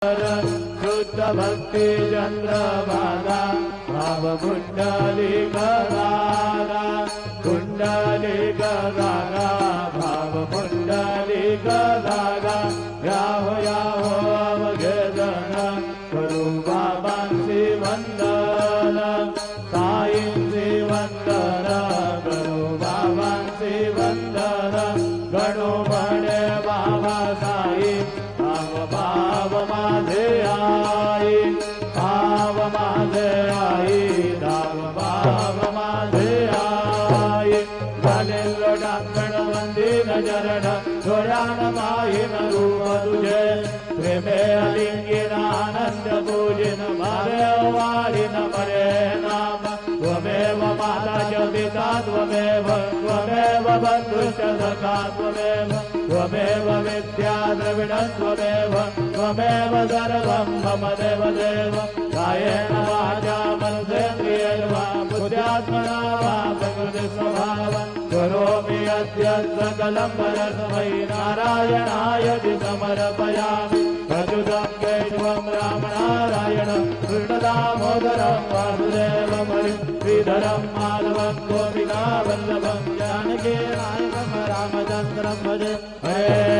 शुद्ध भक्ति चंद्रभागा भाव कुंडलिकारा कुंडलिकारा भाव कुंडलिकारा याहो याहो अवघेदन करू बाबांची वंदन साईंची वंदन करू बाबांची वंदन गणू म्हणे बाबा साई भाव माझे आई भाव माझे आई धाव भाव माझे आई झालेल डांगण वंदीन चरण डोळ्यान माहीन रूप तुझे प्रेमे अलिंगीन आनंद पूजिन मारे वाळीन मरे नाम त्वमेव माता च पिता त्वमेव त्वमेव बन्धुश्च सखा त्वमेव त्वमेव विद्या द्रविणं त्वमेव त्वमेव सर्वं मम देव देव कायेन वाचा मनसेन्द्रियेण वा बुद्ध्यात्मना वा प्रकृतिस्वभावं करोमि अद्य सकलं परस्मै नारायणाय समर्पयामि प्रच्युतं केशवं रामनारायणं कृष्णदामोदरं वासुदेवं श्रीधरं माधवं गोपिकावल्लभं जानकीनायकं रामचन्द्रं भजे।